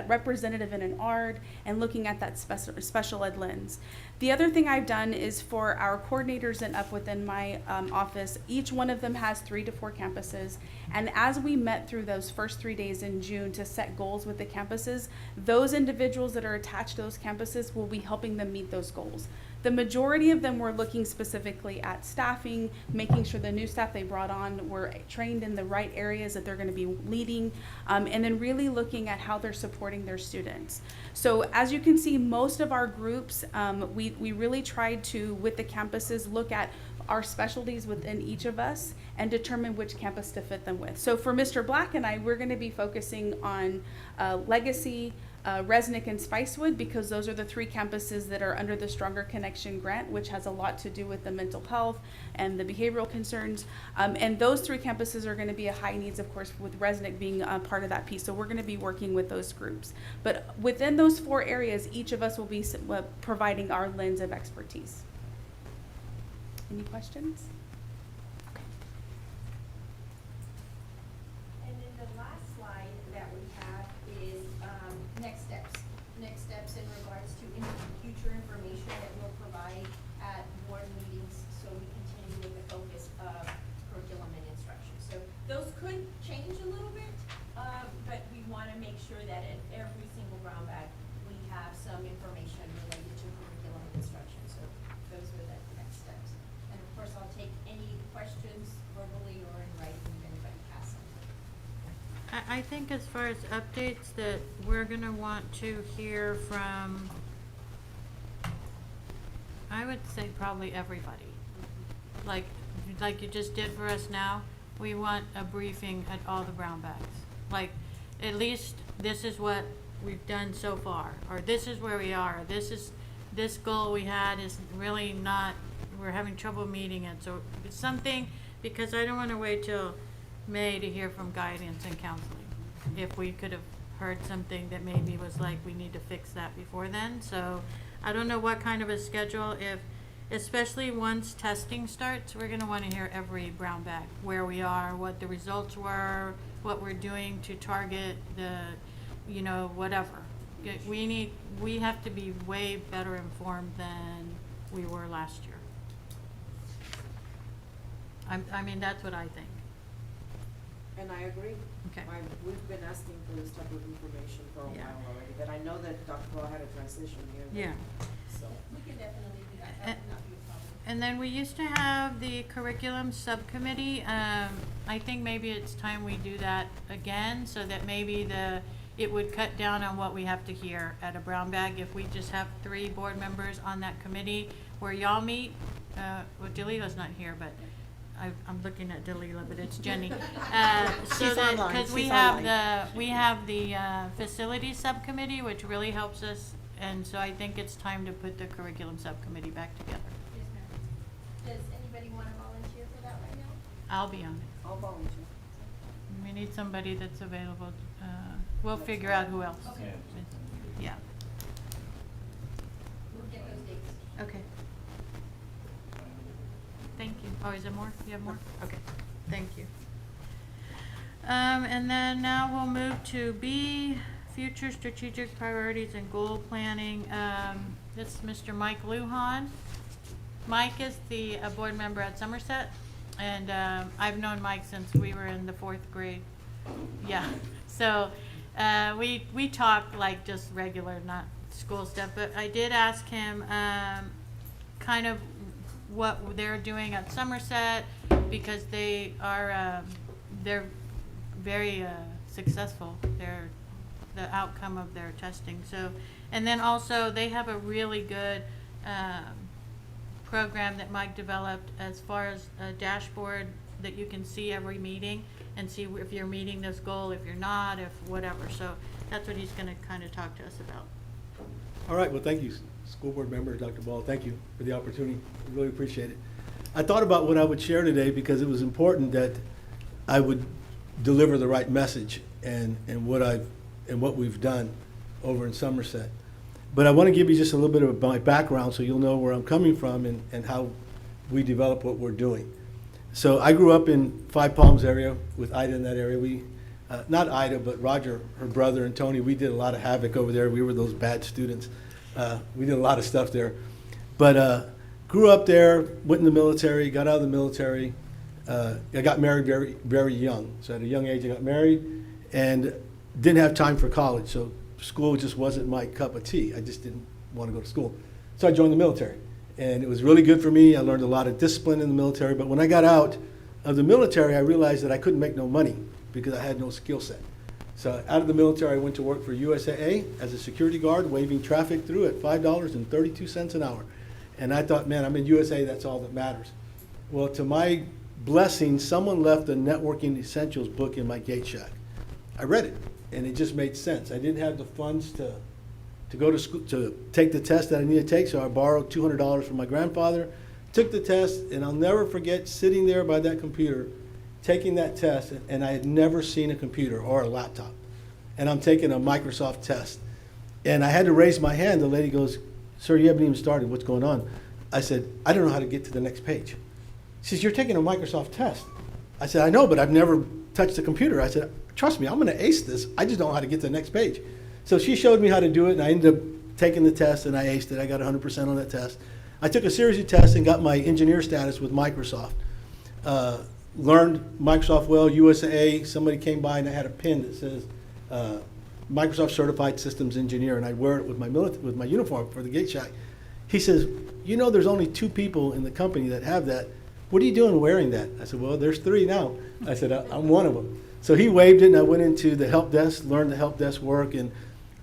representative in an ARD and looking at that special ed lens. The other thing I've done is for our coordinators and up within my office, each one of them has 3 to 4 campuses. And as we met through those first 3 days in June to set goals with the campuses, those individuals that are attached to those campuses will be helping them meet those goals. The majority of them were looking specifically at staffing, making sure the new staff they brought on were trained in the right areas that they're going to be leading, and then really looking at how they're supporting their students. So as you can see, most of our groups, we really tried to, with the campuses, look at our specialties within each of us and determine which campus to fit them with. So for Mr. Black and I, we're going to be focusing on Legacy, Resnick, and Spicewood, because those are the 3 campuses that are under the Stronger Connection grant, which has a lot to do with the mental health and the behavioral concerns. And those 3 campuses are going to be a high needs, of course, with Resnick being part of that piece. So we're going to be working with those groups. But within those 4 areas, each of us will be providing our lens of expertise. Any questions? And then the last slide that we have is next steps. Next steps in regards to any future information that we'll provide at board meetings, so we continue with the focus of curriculum and instruction. So those could change a little bit, but we want to make sure that in every single brown bag, we have some information related to curriculum and instruction. So those are the next steps. And of course, I'll take any questions verbally or in writing if anybody has them. I think as far as updates that we're gonna want to hear from, I would say probably everybody. Like you just did for us now, we want a briefing at all the brown bags. Like, at least this is what we've done so far, or this is where we are, this goal we had is really not, we're having trouble meeting it. So it's something, because I don't want to wait till May to hear from guidance and counseling. If we could have heard something that maybe was like, we need to fix that before then. So I don't know what kind of a schedule, especially once testing starts, we're going to want to hear every brown bag, where we are, what the results were, what we're doing to target the, whatever. We have to be way better informed than we were last year. I mean, that's what I think. And I agree. Okay. We've been asking for this type of information for a Yeah. while already, but I know that Dr. Ball had a transition here. Yeah. So. We can definitely do that, that would not be a problem. And then we used to have the curriculum subcommittee. I think maybe it's time we do that again, so that maybe it would cut down on what we have to hear at a brown bag if we just have 3 board members on that committee where y'all meet. Well, Delila's not here, but I'm looking at Delila, but it's Jenny. So She's that, online. because we She's have online. we have the facilities subcommittee, which really helps us, and so I think it's time to put the curriculum subcommittee back together. Yes, ma'am. Does anybody want to volunteer for that right now? I'll be on it. I'll volunteer. We need somebody that's available. We'll figure out who else. Okay. Yeah. We'll get those dates. Okay. Thank you. Oh, is there more? You have more? Okay. Thank you. And then now we'll move to B, future strategic priorities and goal planning. This is Mr. Mike Lujan. Mike is the board member at Somerset, and I've known Mike since we were in the 4th grade. Yeah. So we talk like just regular, not school stuff, but I did ask him kind of what they're doing at Somerset, because they are they're very successful. They're the outcome of their testing. So, and then also they have a really good program that Mike developed as far as a dashboard that you can see every meeting and see if you're meeting this goal, if you're not, if whatever. So that's what he's going to kind of talk to us about. All right, well, thank you, school board member, Dr. Ball. Thank you for the opportunity. I really appreciate it. I thought about what I would share today because it was important that I would deliver the right message and what we've done over in Somerset. But I want to give you just a little bit of my background so you'll know where I'm coming from and how we develop what we're doing. So I grew up in Five Palms area with Ida in that area. We, not Ida, but Roger, her brother, and Tony, we did a lot of havoc over there. We were those bad students. We did a lot of stuff there. But grew up there, went in the military, got out of the military. I got married very, very young. So at a young age, I got married and didn't have time for college. So school just wasn't my cup of tea. I just didn't want to go to school. So I joined the military. And it was really good for me. I learned a lot of discipline in the military. But when I got out of the military, I realized that I couldn't make no money because I had no skill set. So out of the military, I went to work for USAA as a security guard, waving traffic through at $5.32 an hour. And I thought, man, I'm in USA, that's all that matters. Well, to my blessing, someone left the Networking Essentials book in my gate shack. I read it, and it just made sense. I didn't have the funds to go to school, to take the test that I needed to take, so I borrowed $200 from my grandfather, took the test, and I'll never forget sitting there by that computer, taking that test, and I had never seen a computer or a laptop. And I'm taking a Microsoft test. And I had to raise my hand. The lady goes, "Sir, you haven't even started. What's going on?" I said, "I don't know how to get to the next page." She says, "You're taking a Microsoft test." I said, "I know, but I've never touched a computer." I said, "Trust me, I'm going to ace this. I just don't know how to get to the next page." So she showed me how to do it, and I ended up taking the test, and I aced it. I got 100% on that test. I took a series of tests and got my engineer status with Microsoft. Learned Microsoft well, USAA. Somebody came by, and I had a pin that says Microsoft Certified Systems Engineer, and I'd wear it with my uniform for the gate shack. He says, "You know, there's only 2 people in the company that have that. What are you doing wearing that?" I said, "Well, there's 3 now." I said, "I'm one of them." So he waived it, and I went into the help desk, learned the help desk work. And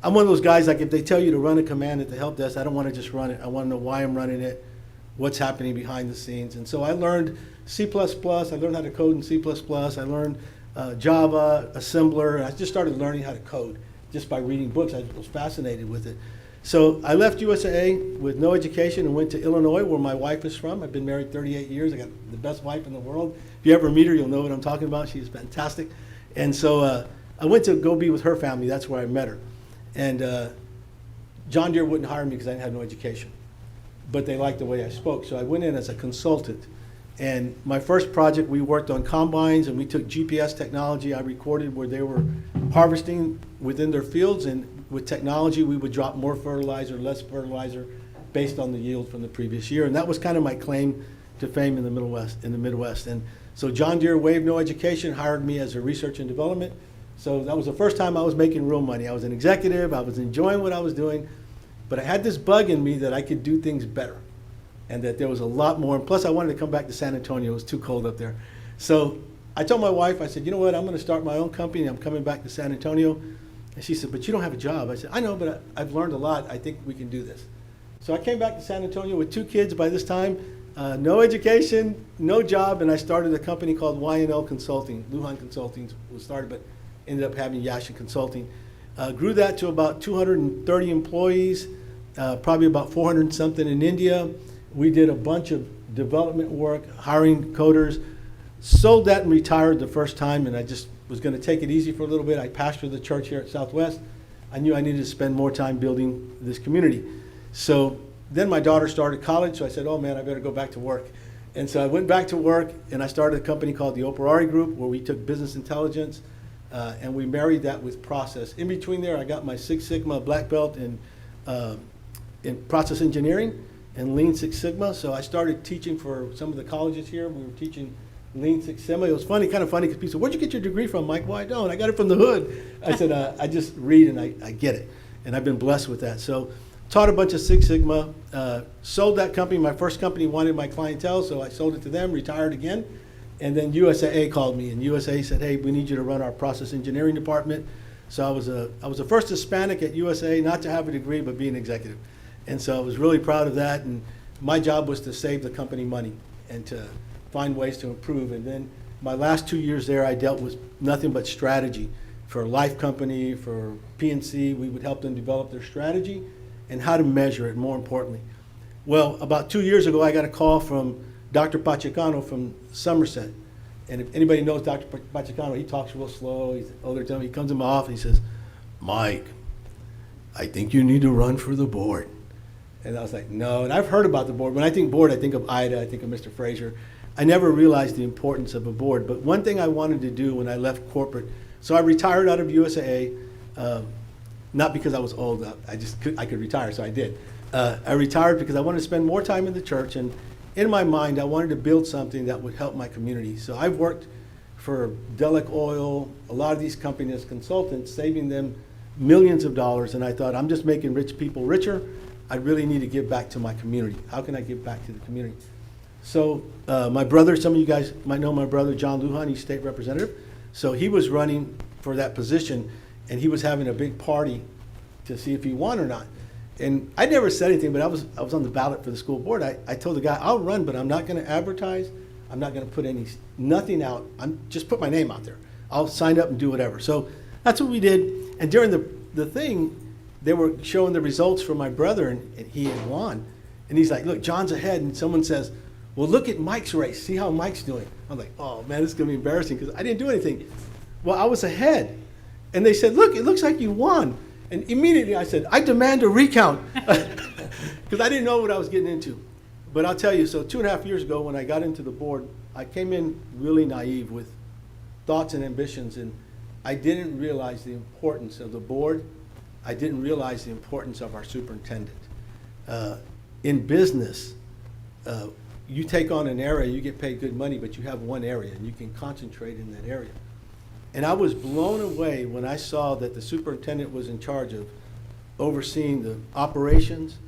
I'm one of those guys, like if they tell you to run a command at the help desk, I don't want to just run it. I want to know why I'm running it, what's happening behind the scenes. And so I learned C++, I learned how to code in C++, I learned Java, assembler, and I just started learning how to code just by reading books. I was fascinated with it. So I left USAA with no education and went to Illinois, where my wife is from. I've been married 38 years. I got the best wife in the world. If you ever meet her, you'll know what I'm talking about. She's fantastic. And so I went to go be with her family. That's where I met her. And John Deere wouldn't hire me because I didn't have no education. But they liked the way I spoke. So I went in as a consultant. And my first project, we worked on combines, and we took GPS technology. I recorded where they were harvesting within their fields, and with technology, we would drop more fertilizer, less fertilizer, based on the yield from the previous year. And that was kind of my claim to fame in the Midwest. And so John Deere waived no education, hired me as a research and development. So that was the first time I was making real money. I was an executive, I was enjoying what I was doing, but I had this bug in me that I could do things better, and that there was a lot more. And plus, I wanted to come back to San Antonio. It was too cold up there. So I told my wife, I said, you know what, I'm going to start my own company. I'm coming back to San Antonio. And she said, but you don't have a job. I said, I know, but I've learned a lot. I think we can do this. So I came back to San Antonio with 2 kids by this time, no education, no job, and I started a company called Y&L Consulting. Lujan Consulting was started, but ended up having Yashin Consulting. Grew that to about 230 employees, probably about 400 something in India. We did a bunch of development work, hiring coders. Sold that and retired the first time, and I just was going to take it easy for a little bit. I pastored the church here at Southwest. I knew I needed to spend more time building this community. So then my daughter started college, so I said, oh man, I better go back to work. And so I went back to work, and I started a company called the Operari Group, where we took business intelligence, and we married that with process. In between there, I got my Six Sigma black belt in process engineering and Lean Six Sigma. So I started teaching for some of the colleges here. We were teaching Lean Six Sigma. It was funny, kind of funny, because people said, where'd you get your degree from, Mike? Well, I don't. I got it from the hood. I said, I just read and I get it. And I've been blessed with that. So taught a bunch of Six Sigma, sold that company. My first company wanted my clientele, so I sold it to them, retired again. And then USAA called me, and USAA said, hey, we need you to run our process engineering department. So I was the first Hispanic at USAA not to have a degree, but be an executive. And so I was really proud of that. And my job was to save the company money and to find ways to improve. And then my last 2 years there, I dealt with nothing but strategy. For Life Company, for PNC, we would help them develop their strategy and how to measure it, more importantly. Well, about 2 years ago, I got a call from Dr. Pachecano from Somerset. And if anybody knows Dr. Pachecano, he talks real slow. He's older than me. He comes in my office, he says, Mike, I think you need to run for the board. And I was like, no. And I've heard about the board. When I think board, I think of Ida, I think of Mr. Frazier. I never realized the importance of a board. But one thing I wanted to do when I left corporate, so I retired out of USAA, not because I was old. I could retire, so I did. I retired because I wanted to spend more time in the church, and in my mind, I wanted to build something that would help my community. So I've worked for Delek Oil, a lot of these companies as consultants, saving them millions of dollars, and I thought, I'm just making rich people richer. I really need to give back to my community. How can I give back to the community? So my brother, some of you guys might know my brother, John Lujan, he's state representative. So he was running for that position, and he was having a big party to see if he won or not. And I never said anything, but I was on the ballot for the school board. I told the guy, I'll run, but I'm not going to advertise. I'm not going to put nothing out. I'm just put my name out there. I'll sign up and do whatever. So that's what we did. And during the thing, they were showing the results for my brother, and he had won. And he's like, look, John's ahead. And someone says, well, look at Mike's race. See how Mike's doing. I'm like, oh, man, this is going to be embarrassing because I didn't do anything. Well, I was ahead. And they said, look, it looks like you won. And immediately I said, I demand a recount, because I didn't know what I was getting into. But I'll tell you, so 2.5 years ago when I got into the board, I came in really naive with thoughts and ambitions, and I didn't realize the importance of the board. I didn't realize the importance of our superintendent. In business, you take on an area, you get paid good money, but you have one area, and you can concentrate in that area. And I was blown away when I saw that the superintendent was in charge of overseeing the operations,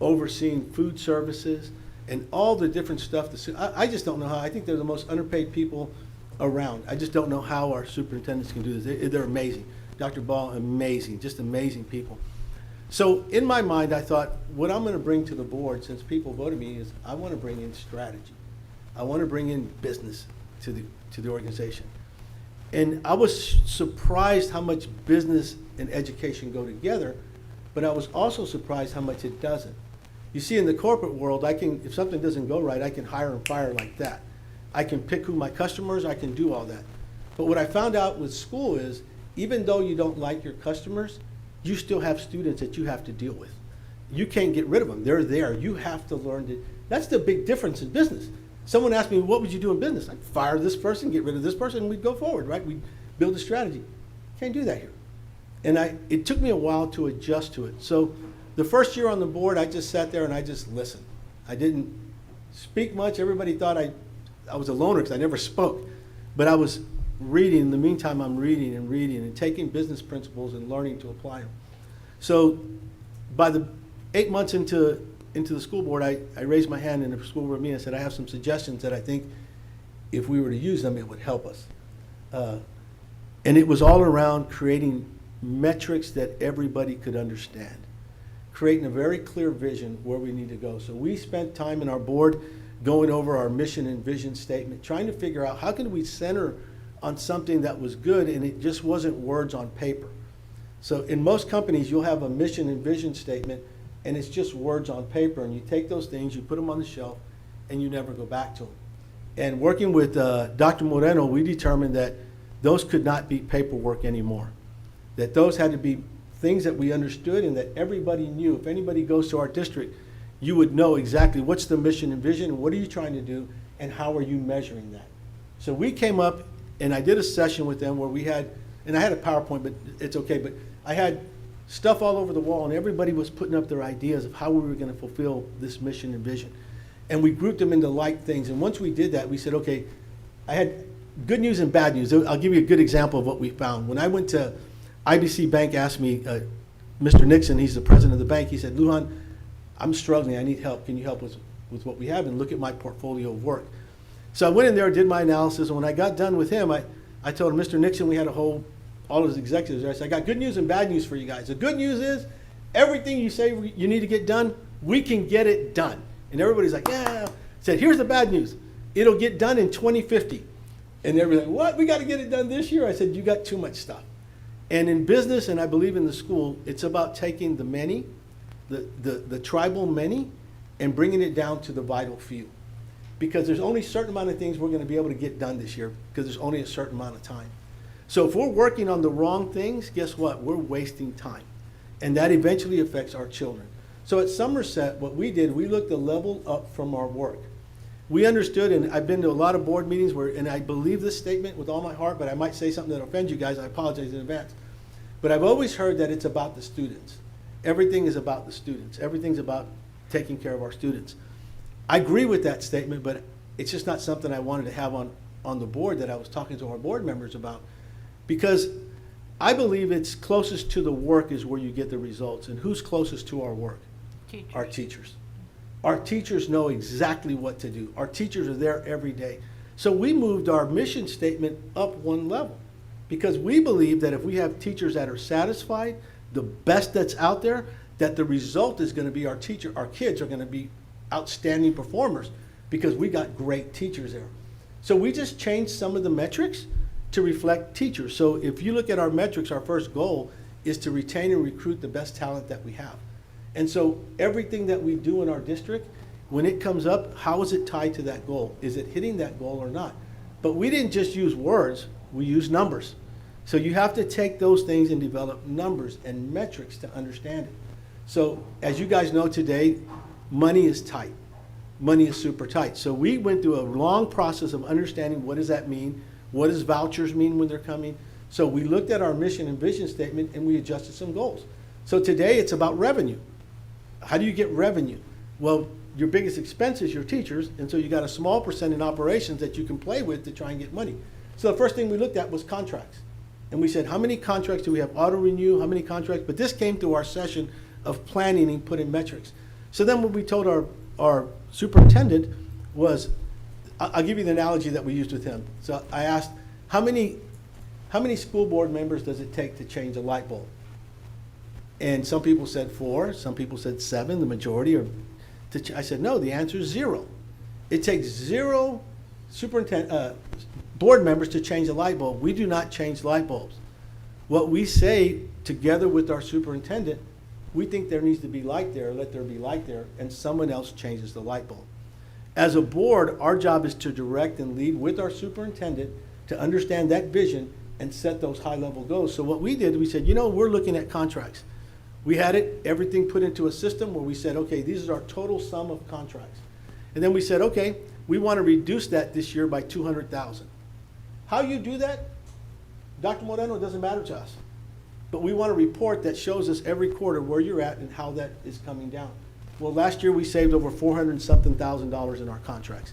overseeing food services, and all the different stuff. I just don't know how. I think they're the most underpaid people around. I just don't know how our superintendents can do this. They're amazing. Dr. Ball, amazing, just amazing people. So in my mind, I thought, what I'm gonna bring to the board, since people voted me, is I wanna bring in strategy. I wanna bring in business to the organization. And I was surprised how much business and education go together, but I was also surprised how much it doesn't. You see, in the corporate world, if something doesn't go right, I can hire and fire like that. I can pick who my customers, I can do all that. But what I found out with school is, even though you don't like your customers, you still have students that you have to deal with. You can't get rid of them. They're there. You have to learn to. That's the big difference in business. Someone asked me, what would you do in business? I'd fire this person, get rid of this person, and we'd go forward, right? We'd build a strategy. Can't do that here. And it took me a while to adjust to it. So the first year on the board, I just sat there and I just listened. I didn't speak much. Everybody thought I was a loner because I never spoke. But I was reading. In the meantime, I'm reading and taking business principles and learning to apply them. So by the 8 months into the school board, I raised my hand in the school board meeting and said, I have some suggestions that I think if we were to use them, it would help us. And it was all around creating metrics that everybody could understand, creating a very clear vision where we need to go. So we spent time in our board going over our mission and vision statement, trying to figure out how can we center on something that was good and it just wasn't words on paper. So in most companies, you'll have a mission and vision statement and it's just words on paper, and you take those things, you put them on the shelf, and you never go back to them. And working with Dr. Moreno, we determined that those could not be paperwork anymore, that those had to be things that we understood and that everybody knew. If anybody goes to our district, you would know exactly what's the mission and vision, and what are you trying to do, and how are you measuring that. So we came up, and I did a session with them where we had, and I had a PowerPoint, but it's okay, but I had stuff all over the wall, and everybody was putting up their ideas of how we were going to fulfill this mission and vision. And we grouped them into like things. And once we did that, we said, okay, I had good news and bad news. I'll give you a good example of what we found. When I went to IBC Bank, asked me, Mr. Nixon, he's the president of the bank, he said, Lujan, I'm struggling, I need help. Can you help us with what we have and look at my portfolio of work? So I went in there, did my analysis, and when I got done with him, I told him, Mr. Nixon, we had all his executives there. I said, I got good news and bad news for you guys. The good news is everything you say you need to get done, we can get it done. And everybody's like, yeah. I said, here's the bad news. It'll get done in 2050. And everybody's like, what? We got to get it done this year? I said, you got too much stuff. And in business, and I believe in the school, it's about taking the many, the tribal many, and bringing it down to the vital few. Because there's only a certain amount of things we're going to be able to get done this year because there's only a certain amount of time. So if we're working on the wrong things, guess what? We're wasting time. And that eventually affects our children. So at Somerset, what we did, we looked a level up from our work. We understood, and I've been to a lot of board meetings where, and I believe this statement with all my heart, but I might say something that offends you guys, I apologize in advance. But I've always heard that it's about the students. Everything is about the students. Everything's about taking care of our students. I agree with that statement, but it's just not something I wanted to have on the board that I was talking to our board members about. Because I believe it's closest to the work is where you get the results. And who's closest to our work? Teachers. Our teachers. Our teachers know exactly what to do. Our teachers are there every day. So we moved our mission statement up one level because we believe that if we have teachers that are satisfied, the best that's out there, that the result is going to be our kids are going to be outstanding performers because we got great teachers there. So we just changed some of the metrics to reflect teachers. So if you look at our metrics, our first goal is to retain and recruit the best talent that we have. And so everything that we do in our district, when it comes up, how is it tied to that goal? Is it hitting that goal or not? But we didn't just use words, we used numbers. So you have to take those things and develop numbers and metrics to understand it. So as you guys know today, money is tight. Money is super tight. So we went through a long process of understanding what does that mean? What does vouchers mean when they're coming? So we looked at our mission and vision statement and we adjusted some goals. So today it's about revenue. How do you get revenue? Well, your biggest expense is your teachers, and so you got a small percent in operations that you can play with to try and get money. So the first thing we looked at was contracts. And we said, how many contracts do we have auto renew? How many contracts? But this came through our session of planning and putting metrics. So then what we told our superintendent was, I'll give you the analogy that we used with him. So I asked, how many school board members does it take to change a light bulb? And some people said 4, some people said 7, the majority are, I said, no, the answer is 0. It takes 0 board members to change a light bulb. We do not change light bulbs. What we say together with our superintendent, we think there needs to be light there, let there be light there, and someone else changes the light bulb. As a board, our job is to direct and lead with our superintendent to understand that vision and set those high-level goals. So what we did, we said, we're looking at contracts. We had everything put into a system where we said, okay, these is our total sum of contracts. And then we said, okay, we want to reduce that this year by $200,000. How you do that, Dr. Moreno, it doesn't matter to us. But we want a report that shows us every quarter where you're at and how that is coming down. Well, last year we saved over $400-something thousand in our contracts.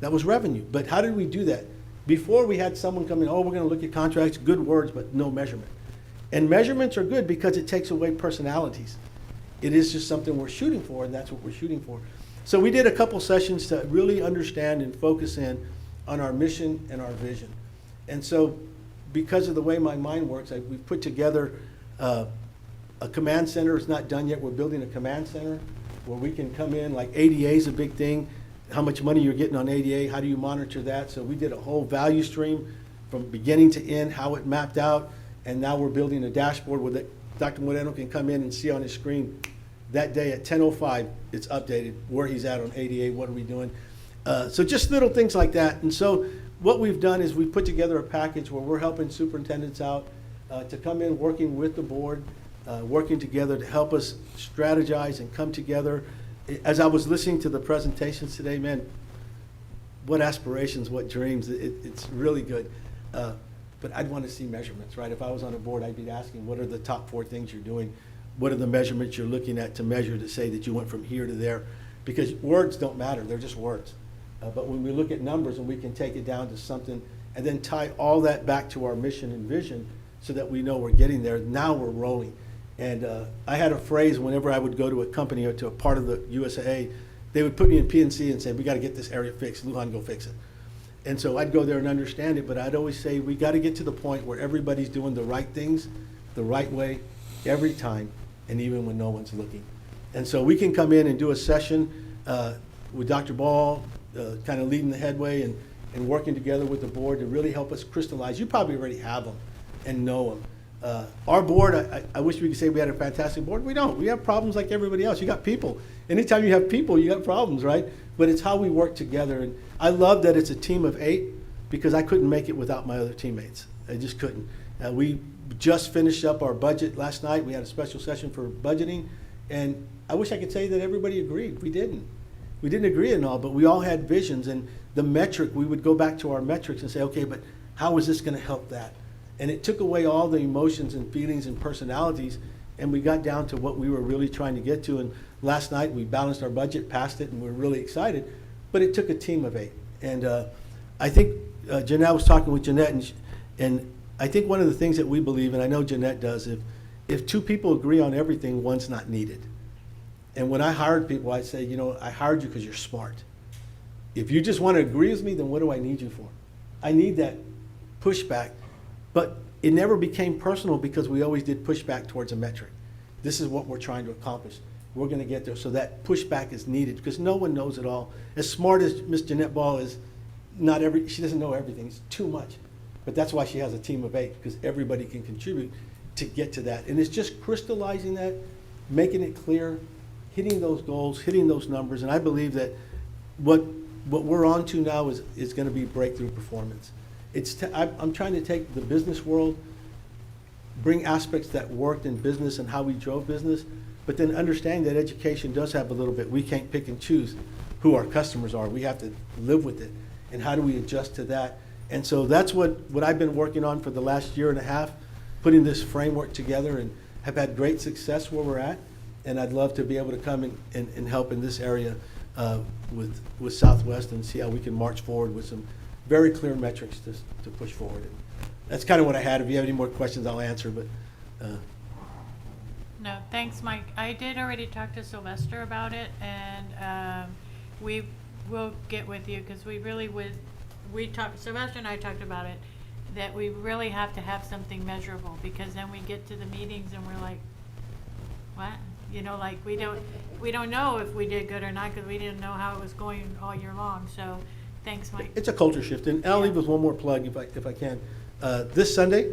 That was revenue. But how did we do that? Before we had someone come in, we're going to look at contracts, good words, but no measurement. And measurements are good because it takes away personalities. It is just something we're shooting for, and that's what we're shooting for. So we did a couple sessions to really understand and focus in on our mission and our vision. And so because of the way my mind works, we've put together a command center. It's not done yet. We're building a command center where we can come in, like ADA is a big thing, how much money you're getting on ADA, how do you monitor that? So we did a whole value stream from beginning to end, how it mapped out, and now we're building a dashboard where Dr. Moreno can come in and see on his screen that day at 10:05, it's updated, where he's at on ADA, what are we doing? So just little things like that. And so what we've done is we've put together a package where we're helping superintendents out to come in, working with the board, working together to help us strategize and come together. As I was listening to the presentations today, man, what aspirations, what dreams. It's really good. But I'd want to see measurements, right? If I was on a board, I'd be asking, what are the top 4 things you're doing? What are the measurements you're looking at to measure to say that you went from here to there? Because words don't matter, they're just words. But when we look at numbers and we can take it down to something and then tie all that back to our mission and vision so that we know we're getting there, now we're rolling. And I had a phrase whenever I would go to a company or to a part of the USAA, they would put me in PNC and say, we got to get this area fixed. Lujan, go fix it. And so I'd go there and understand it, but I'd always say, we got to get to the point where everybody's doing the right things the right way every time, and even when no one's looking. And so we can come in and do a session with Dr. Ball, kind of leading the headway and working together with the board to really help us crystallize. You probably already have them and know them. Our board, I wish we could say we had a fantastic board. We don't. We have problems like everybody else. You got people. Anytime you have people, you got problems, right? But it's how we work together. And I love that it's a team of 8 because I couldn't make it without my other teammates. I just couldn't. We just finished up our budget last night. We had a special session for budgeting. And I wish I could say that everybody agreed. We didn't. We didn't agree on all, but we all had visions. And the metric, we would go back to our metrics and say, okay, but how is this going to help that? And it took away all the emotions and feelings and personalities, and we got down to what we were really trying to get to. And last night we balanced our budget, passed it, and we're really excited. But it took a team of 8. And I think Jeanette was talking with Jeanette, and I think one of the things that we believe, and I know Jeanette does, if 2 people agree on everything, one's not needed. And when I hired people, I say, I hired you because you're smart. If you just want to agree with me, then what do I need you for? I need that pushback. But it never became personal because we always did pushback towards a metric. This is what we're trying to accomplish. We're going to get there. So that pushback is needed because no one knows it all. As smart as Miss Jeanette Ball is, she doesn't know everything. It's too much. But that's why she has a team of 8, because everybody can contribute to get to that. And it's just crystallizing that, making it clear, hitting those goals, hitting those numbers. And I believe that what we're on to now is going to be breakthrough performance. I'm trying to take the business world, bring aspects that worked in business and how we drove business, but then understand that education does have a little bit. We can't pick and choose who our customers are. We have to live with it. And how do we adjust to that? And so that's what I've been working on for the last year and a half, putting this framework together, and have had great success where we're at. And I'd love to be able to come and help in this area with Southwest and see how we can march forward with some very clear metrics to push forward. And that's kind of what I had. If you have any more questions, I'll answer. But No, thanks, Mike. I did already talk to Sylvester about it, and we will get with you because we really would. Sylvester and I talked about it, that we really have to have something measurable, because then we get to the meetings and we're like, What? You know, like, we don't know if we did good or not, because we didn't know how it was going all year long, so, thanks, Mike. It's a culture shift, and I'll leave with one more plug if I can. This Sunday,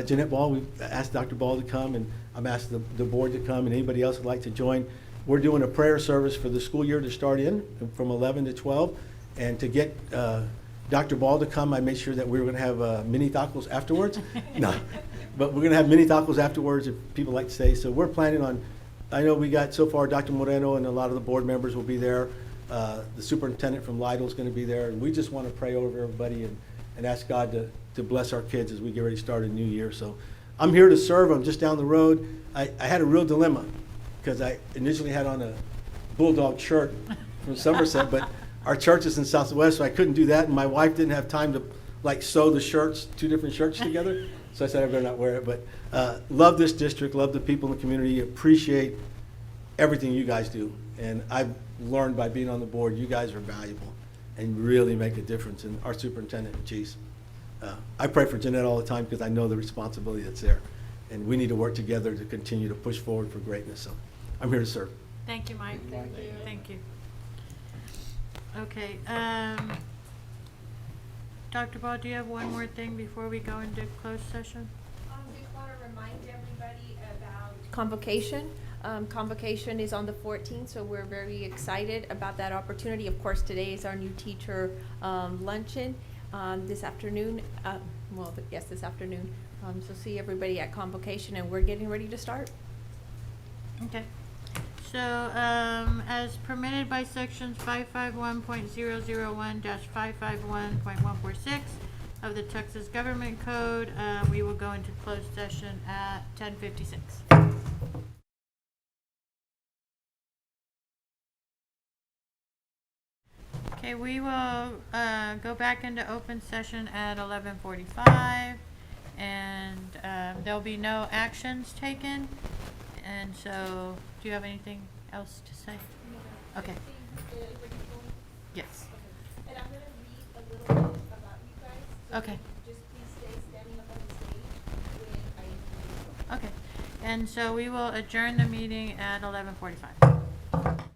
Jeanette Ball, we've asked Dr. Ball to come, and I'm asked the board to come, and anybody else would like to join. We're doing a prayer service for the school year to start in from 11 to 12, and to get Dr. Ball to come, I made sure that we were going to have mini tacos afterwards. No, but we're going to have mini tacos afterwards if people like to stay. So we're planning on, I know we got so far Dr. Moreno and a lot of the board members will be there. The superintendent from Lytle is going to be there, and we just want to pray over everybody and ask God to bless our kids as we get ready to start a new year. So I'm here to serve. I'm just down the road. I had a real dilemma because I initially had on a Bulldog shirt from Somerset, but our church is in Southwest, so I couldn't do that, and my wife didn't have time to like sew the shirts, 2 different shirts together, so I said I better not wear it. But love this district, love the people in the community, appreciate everything you guys do, and I've learned by being on the board, you guys are valuable and really make a difference, and our superintendent and chiefs. I pray for Jeanette all the time because I know the responsibility that's there, and we need to work together to continue to push forward for greatness, so I'm here to serve. Thank you, Mike. Thank you. Okay, Dr. Ball, do you have one more thing before we go into closed session? Just want to remind everybody about Convocation. Convocation is on the 14th, so we're very excited about that opportunity. Of course, today is our new teacher luncheon this afternoon. This afternoon. So see everybody at Convocation, and we're getting ready to start. Okay. So, as permitted by sections 551.001-551.146 of the Texas Government Code, we will go into closed session at 10:56. Okay, we will go back into open session at 11:45, and there'll be no actions taken. And so, do you have anything else to say? Okay. Yes. And I'm going to read a little bit about you guys. So Okay. Just please stay standing up on the stage when I introduce you. Okay. And so we will adjourn the meeting at 11:45.